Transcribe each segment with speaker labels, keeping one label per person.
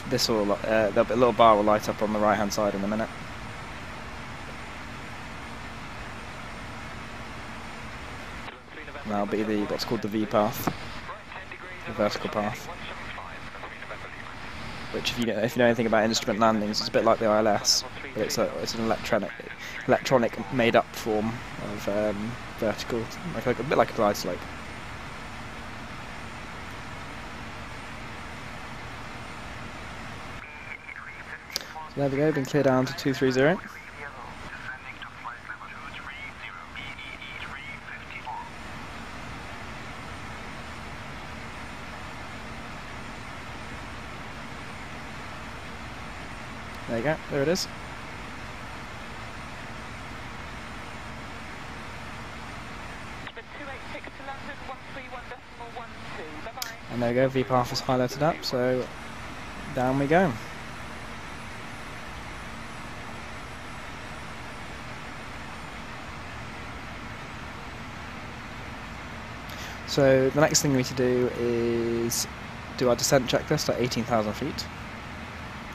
Speaker 1: This will there'll be a little bar will light up on the right hand side in a minute. That'll be the what's called the V path, the vertical path. Which, if you know anything about instrument landings, it's a bit like the ILS, but it's an electronic made up form of vertical, like a bit like a glide slope. So there we go, been cleared down to 230. There you go, there it is. And there we go, V path is highlighted up, so down we go. So the next thing we need to do is do our descent checklist at 18,000 feet.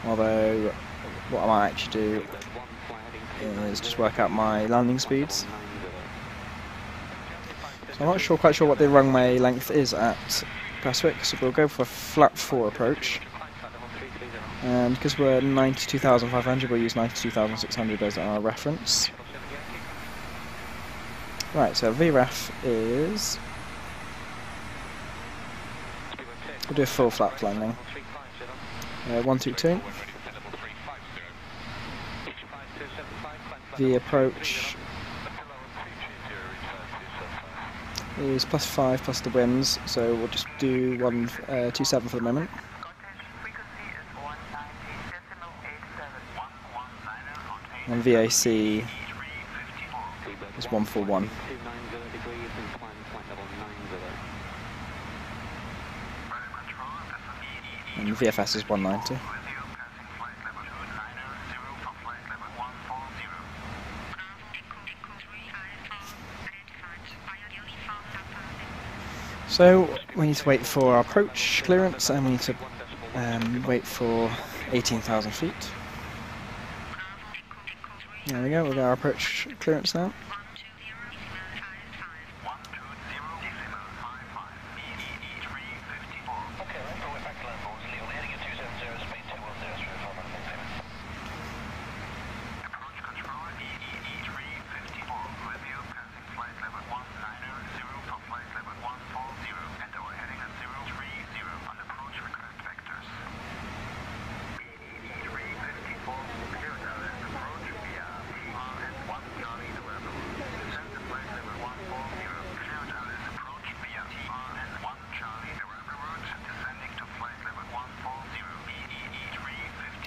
Speaker 1: Although, what I might actually do is just work out my landing speeds. So I'm not quite sure what the runway length is at Prestwick, so we'll go for a flat 4 approach. And because we're 92,500, we'll use 92,600 as our reference. Right, so VREF is... we'll do a full flat landing. 122. The approach is +5 plus the winds, so we'll just do 127 for the moment. And VAC is 141. And VFS is 190. So we need to wait for our approach clearance, and we need to wait for 18,000 feet. There we go, we'll get our approach clearance now.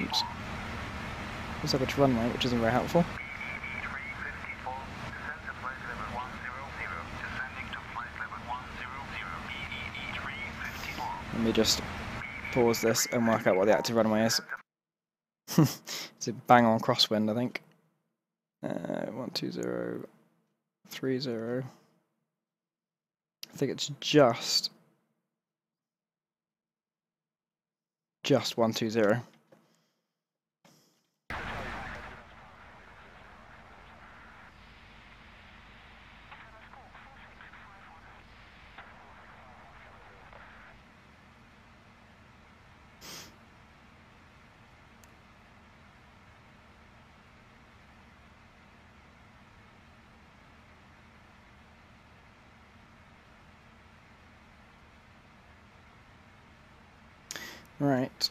Speaker 1: Oops. Looks like it's runway, which isn't very helpful. Let me just pause this and work out what the active runway is. It's a bang on crosswind, I think. 12030. I think it's just 120. Right.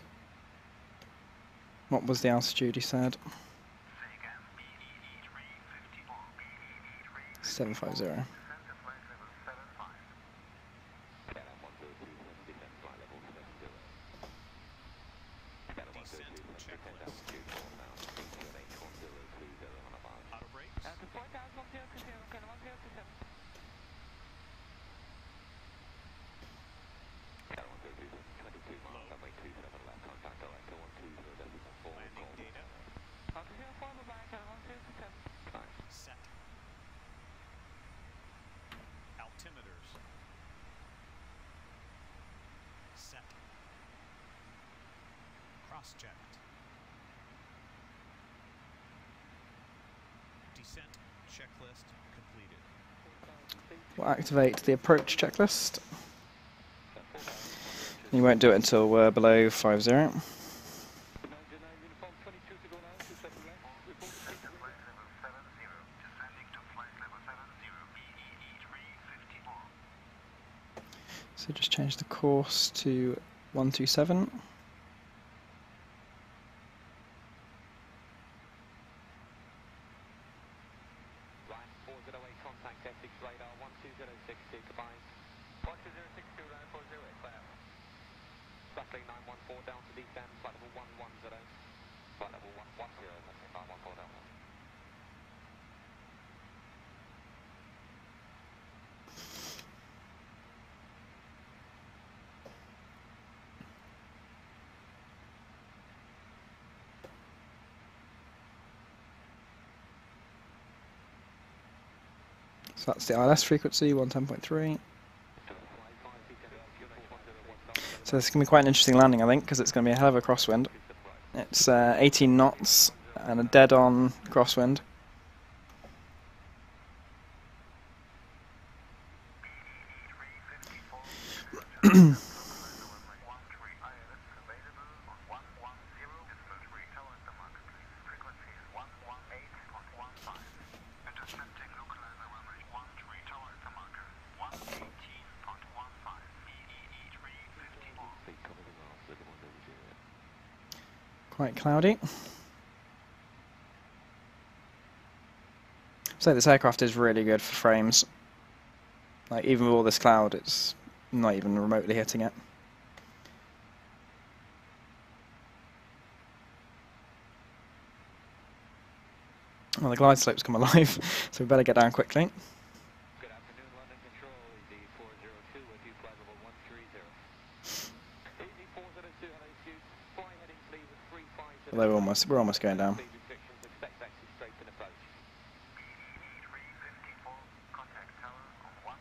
Speaker 1: What was the altitude he said? 750.
Speaker 2: cross-checked. Descent checklist completed.
Speaker 1: We'll activate the approach checklist. You won't do it until we're below 50. So just change the course to 127. So that's the ILS frequency, 110.3. So this is going to be quite an interesting landing, I think, because it's going to be a hell of a crosswind. It's 18 knots and a dead-on crosswind. Quite cloudy. So this aircraft is really good for frames. Like even with all this cloud, it's not even remotely hitting it. Well, the glide slope's come alive, so we better get down quickly.
Speaker 3: Good afternoon, London Control, easy 402 with you, flight level 130. Easy 402, hello, excuse, fly heading lead with 350.
Speaker 1: Although we're almost going down.
Speaker 3: Expect taxi straight in approach. Contact tower on 118.15,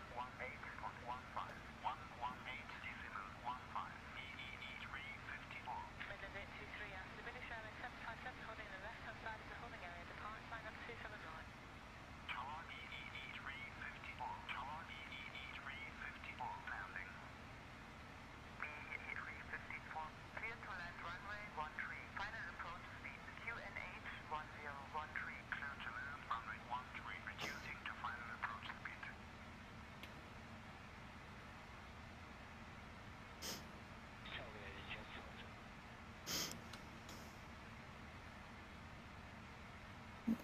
Speaker 3: 118.15, EE354. Midland 823, after British Airways 757 holding the left-hand side of the holding area, depart flight number 279. Tower EE354, tower EE354, landing. EE354, clear to land runway 13, final approach speed QNH 1013, clear to land runway 13, reducing to final approach speed.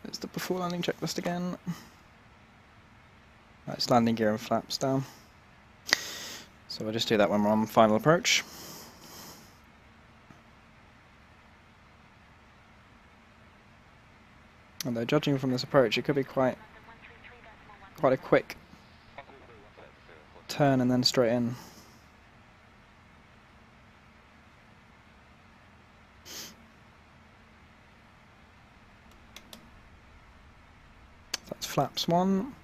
Speaker 1: It's the before landing checklist again. That's landing gear and flaps down. So we'll just do that when we're on final approach. Although judging from this approach, it could be quite a quick turn and then straight in. That's flaps 1.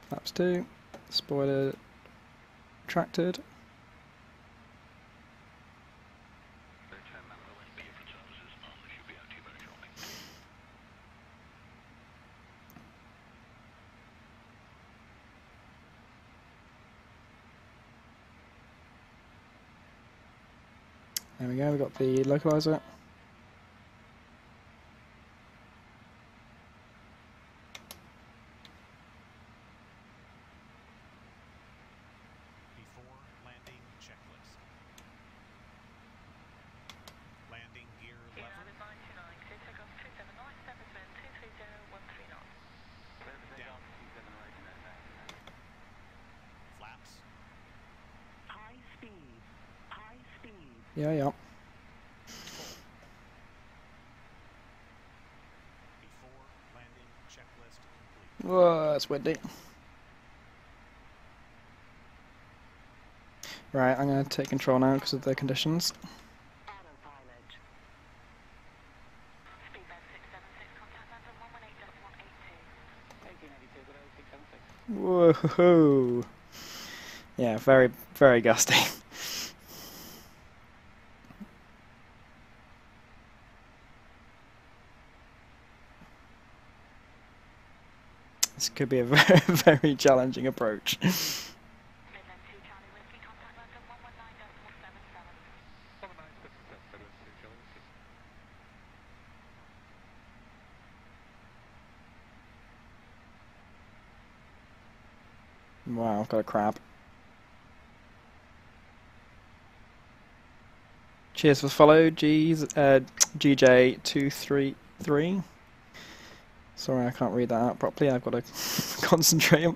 Speaker 1: Flaps 2. Spoiler retracted. There we go, we've got the localizer.
Speaker 2: Before landing checklist. Landing gear lever. Flaps.
Speaker 3: High speed, high speed.
Speaker 1: Yeah, yeah.
Speaker 2: Before landing checklist complete.
Speaker 1: Whoa, that's windy. Right, I'm going to take control now because of the conditions.
Speaker 3: Autopilot. Speedbird 676, contact London 118.182.
Speaker 1: Whoa! Yeah, very, very gusty. This could be a very, very challenging approach. Wow, I've got a crab. Cheers for the follow, GJ233. Sorry, I can't read that out properly. I've got to concentrate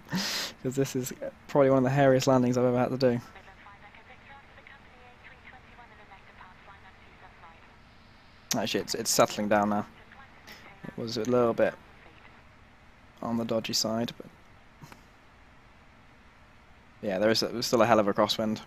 Speaker 1: because this is probably one of the hairiest landings I've ever had to do. Actually, it's settling down now. It was a little bit on the dodgy side, but yeah, there's still a hell of a crosswind.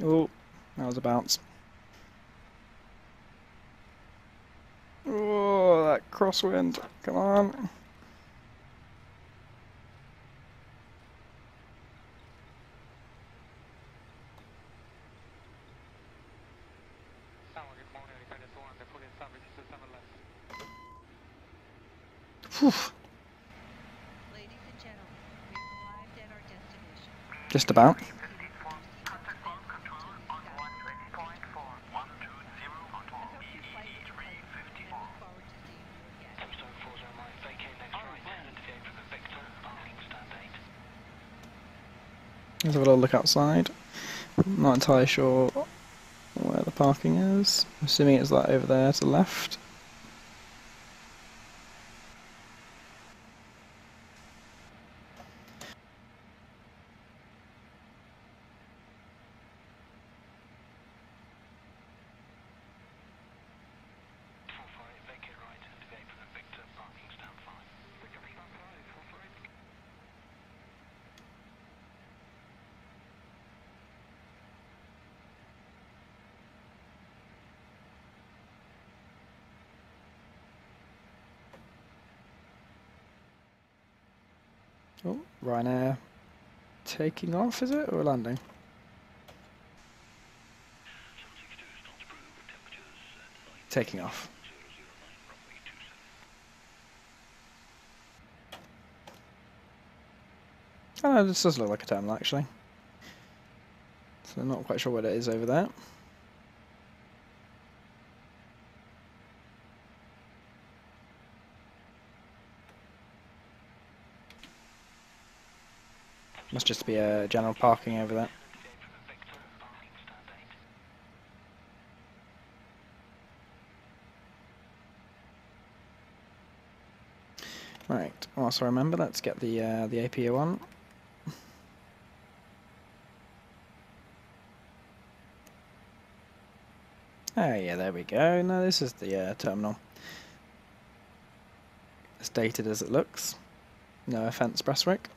Speaker 1: Oh, that was a bounce. Oh, that crosswind. Come on. Whew.
Speaker 4: Ladies and gentlemen, we've arrived at our destination.
Speaker 1: Just about. Let's have a little look outside. Not entirely sure where the parking is. I'm assuming it's that over there to the left. Oh, Ryanair taking off, is it, or landing? Taking off. Oh, this does look like a terminal, actually. So I'm not quite sure what it is over there. Must just be a general parking over there. Right, whilst I remember, let's get the APU on. Oh yeah, there we go. No, this is the terminal. As dated as it looks. No offence, Prestwick.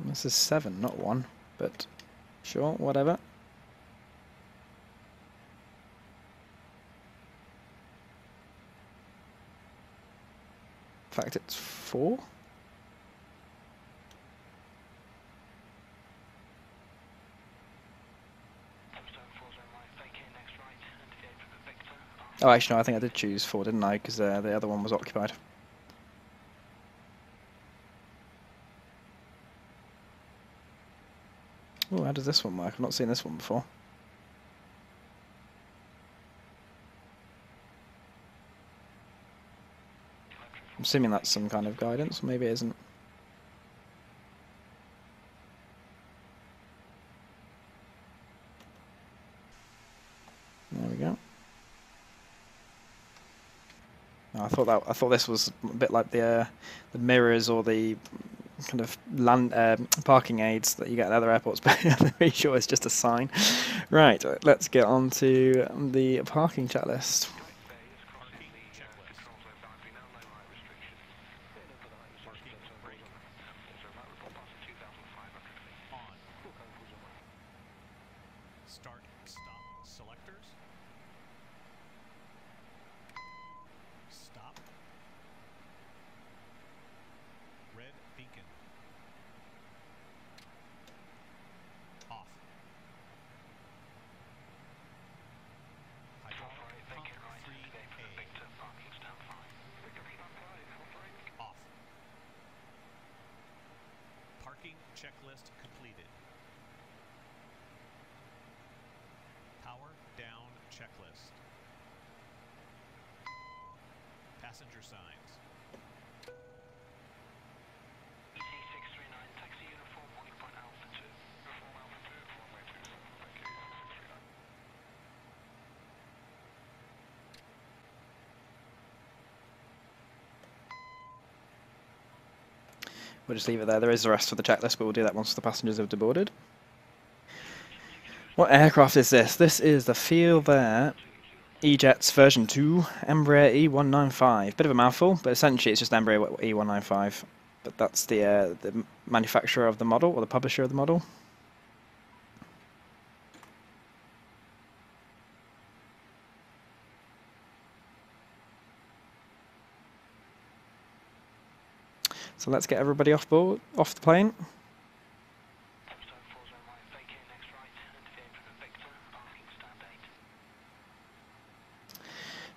Speaker 1: This is 7, not 1, but sure, whatever. In fact, it's 4. Oh, actually, no, I think I did choose 4, didn't I? Because the other one was occupied. Oh, how does this one work? I've not seen this one before. I'm assuming that's some kind of guidance, or maybe it isn't. There we go. Oh, I thought this was a bit like the mirrors or the kind of land parking aids that you get at other airports, but I'm pretty sure it's just a sign. Right, let's get on to the parking checklist.
Speaker 2: Parking checklist. Parking brake. On. Start stop selectors. Stop. Red beacon. Off. Hydraulic pump 3A. Off. Parking checklist completed. Power down checklist. Passenger signs.
Speaker 3: EC639, taxi uniform 1 Alpha 2. Uniform Alpha 2, runway 27, thank you, EC639.
Speaker 1: We'll just leave it there. There is the rest of the checklist, but we'll do that once the passengers have deboarded. What aircraft is this? This is the feelThere E-Jets version 2 Embraer E195. Bit of a mouthful, but essentially it's just Embraer E195. But that's the manufacturer of the model, or the publisher of the model. So let's get everybody off the plane.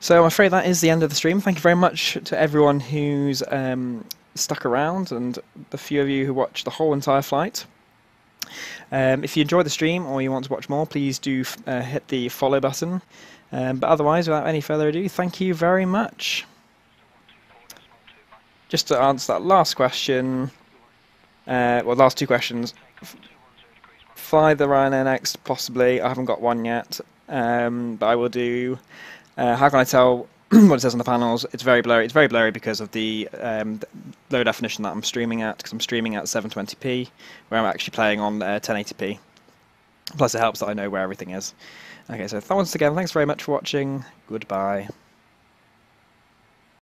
Speaker 1: So I'm afraid that is the end of the stream. Thank you very much to everyone who's stuck around and the few of you who watched the whole entire flight. If you enjoyed the stream or you want to watch more, please do hit the follow button. But otherwise, without any further ado, thank you very much. Just to answer that last question, well, last two questions. Fly the Ryanair next, possibly. I haven't got one yet, but I will do. How can I tell what it says on the panels? It's very blurry. It's very blurry because of the low definition that I'm streaming at, because I'm streaming at 720p, where I'm actually playing on 1080p. Plus, it helps that I know where everything is. Okay, so once again, thanks very much for watching. Goodbye.